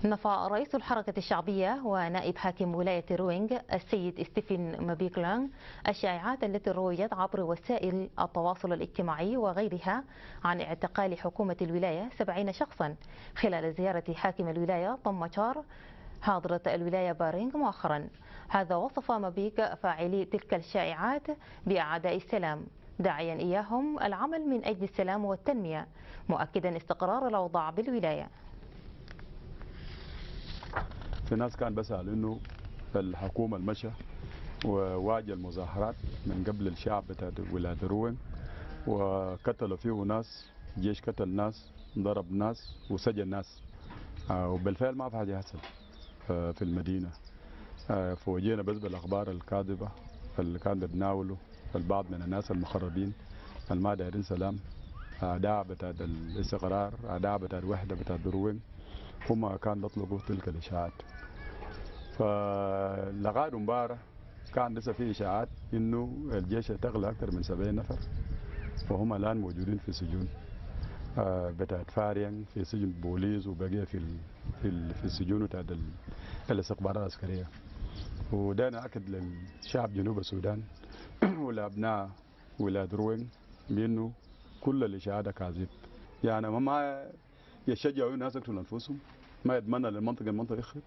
نفى رئيس الحركة الشعبية ونائب حاكم ولاية روينغ السيد ستيفن مابيكلان الشائعات التي روجت عبر وسائل التواصل الاجتماعي وغيرها عن اعتقال حكومة الولاية 70 شخصا خلال زيارة حاكم الولاية طمشار حاضرة الولاية بارينغ مؤخرا. هذا وصف مابيك فاعلي تلك الشائعات بأعداء السلام، داعيا إياهم العمل من أجل السلام والتنمية، مؤكدا استقرار الأوضاع بالولاية. في ناس كان بسأل انه الحكومة المشى وواجه المظاهرات من قبل الشعب بتاع ولاية روينغ، وقتلوا فيه ناس، جيش قتل ناس، ضرب ناس وسجن ناس، وبالفعل ما في حاجة حصل في المدينة. فوجينا بس بالأخبار الكاذبة اللي كان بتناوله البعض من الناس المخربين الما دايرين سلام، أعداء بتاع الاستقرار، أعداء بتاع الوحدة بتاع روينغ، هم كان بيطلقوا تلك الإشاعات. فلغاية امبارح كان لسه في إشاعات إنه الجيش اعتقل أكثر من 70 نفر، وهم الآن موجودين في سجون بتاعت فاريان، في سجن بوليس، وبقية في السجون بتاعت الاستخبارات العسكرية. وده نأكد للشعب جنوب السودان ولأبناء ولاية روينغ بأنه كل الإشاعات كاذب. يعني ما يشجعوا الناس يقتلوا أنفسهم، ما يتمنى للمنطقة يخرب،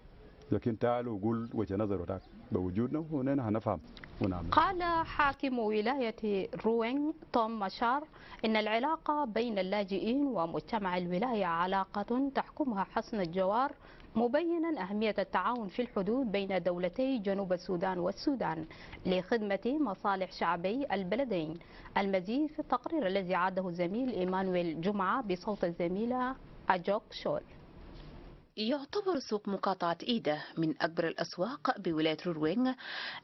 لكن تعالوا وقول وجه نظر وراك بوجودنا ونحن هنفهم ونعمل. قال حاكم ولاية روينغ توم ماشار إن العلاقة بين اللاجئين ومجتمع الولاية علاقة تحكمها حسن الجوار، مبينا أهمية التعاون في الحدود بين دولتي جنوب السودان والسودان لخدمة مصالح شعبي البلدين. المزيد في التقرير الذي عاده الزميل إيمانويل جمعة بصوت الزميلة أجوك شول. يعتبر سوق مقاطعة إيدة من أكبر الأسواق بولاية روينغ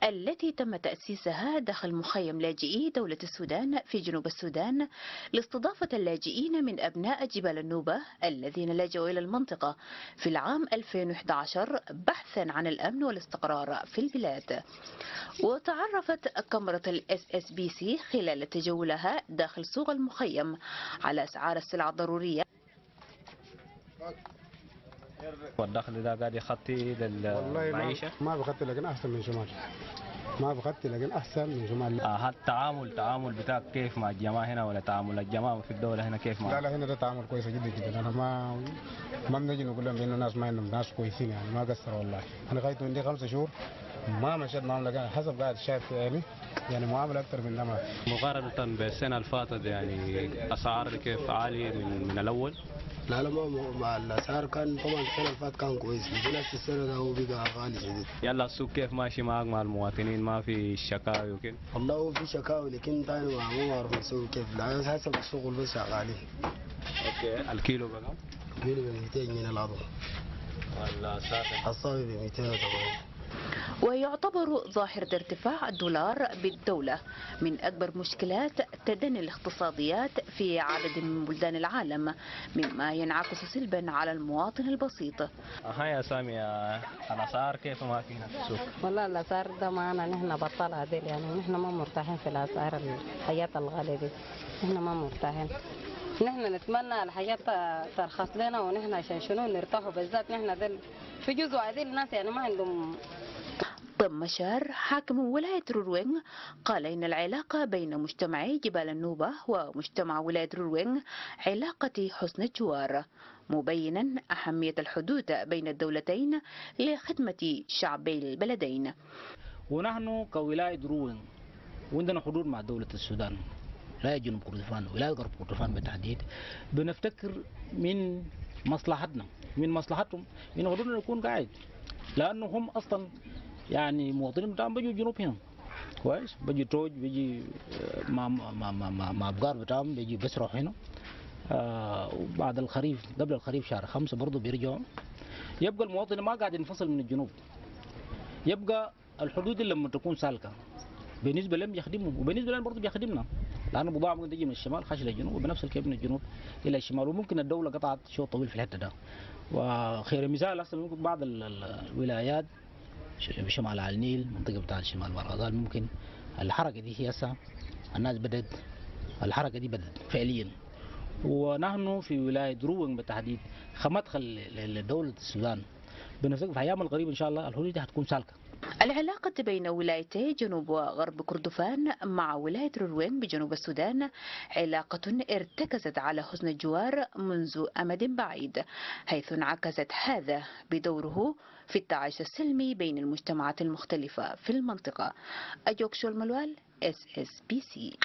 التي تم تأسيسها داخل مخيم لاجئي دولة السودان في جنوب السودان لاستضافة اللاجئين من أبناء جبال النوبة الذين لجأوا إلى المنطقة في العام 2011 بحثا عن الأمن والاستقرار في البلاد. وتعرفت كاميرا SSBC خلال تجولها داخل سوق المخيم على أسعار السلع الضرورية. والدخل ده قاعد يخطي للمعيشة؟ ما بخطي، لكن أحسن من شمال. ما بخطي لكن أحسن من شمال. التعامل بتاعك كيف مع الجماعة هنا، ولا تعامل الجماعة في الدولة هنا كيف معك؟ لا هنا ده تعامل كويس جدا جدا. أنا ما بنجي نقول لهم إنه الناس ما عندهم ناس كويسين، يعني ما قصروا والله. أنا غايت من دي 5 شهور ما مشيت معهم، لكن حسب قاعد شايف يعني معاملة أكثر من ده ما في. مقارنة بالسنة اللي فاتت يعني أسعار كيف عالية من الأول؟ لا مع الاسعار كان طبعا السنه اللي فاتت كان كويس، لكن السنه ده هو بقى غالي شديد. يلا السوق كيف ماشي معك مع المواطنين؟ ما في شكاوي وكده؟ والله هو في شكاوي، لكن ثاني ما بعرف نسوي كيف، لا حسب الشغل بس شغالين. اوكي. الكيلو بكم؟ الكيلو ب 200 جنيه العظم. الصافي ب 280. ويعتبر ظاهرة ارتفاع الدولار بالدولة من أكبر مشكلات تدني الاقتصاديات في عدد من بلدان العالم، مما ينعكس سلبا على المواطن البسيط. يا سامي، الأسعار كيف ما فينا في السوق؟ والله الأسعار ده معنا نحن بطلها ديل، يعني نحن ما مرتاحين في الأسعار الحياة الغالية دي، نحن ما مرتاحين. نحن نتمنى الحياة ترخص لنا، ونحن عشان شنو نرتاحوا، بالذات نحن ديل في جزء عديل الناس يعني ما عندهم. توم ماشار حاكم ولاية روينغ قال إن العلاقة بين مجتمعي جبال النوبة ومجتمع ولاية روينغ علاقة حسن الجوار، مبينا أهمية الحدود بين الدولتين لخدمة شعبي البلدين. ونحن كولاية روينغ وعندنا حدود مع دولة السودان، ولاية جنوب كردفان ولاية غرب كردفان بالتحديد، بنفتكر من مصلحتنا من مصلحتهم إن حدودنا يكون قاعد، لأنه هم أصلا يعني مواطنين بتاعهم بيجوا جنوب هنا كويس، بيجي توج، بيجي مع أبقار بتاعهم بيجي بيسرحوا هنا. وبعد الخريف، قبل الخريف شهر 5 برضه بيرجعوا. يبقى المواطن ما قاعد ينفصل من الجنوب، يبقى الحدود اللي لما تكون سالكة بالنسبة لهم يخدمهم، وبالنسبة لنا برضه بيخدمنا، لأنه بضاعة ممكن تجي من الشمال خش للجنوب، وبنفس الكيف من الجنوب إلى الشمال، وممكن الدولة قطعت شوط طويل في الحتة ده. وخير مثال هسه ممكن بعض الولايات بشمال على النيل، منطقة بتاعت شمال الغزال، ممكن الحركة دي هي هسه الناس الحركة دي بدت فعليا. ونحن في ولاية روينغ بالتحديد كمدخل لدولة السودان بنفتكر في ايام القريب ان شاء الله الحدود دي هتكون سالكه. العلاقة بين ولايتي جنوب وغرب كردفان مع ولاية روينغ بجنوب السودان علاقة ارتكزت على حسن الجوار منذ أمد بعيد، حيث انعكست هذا بدوره في التعايش السلمي بين المجتمعات المختلفة في المنطقة. أجوك شول ملوال، SSBC.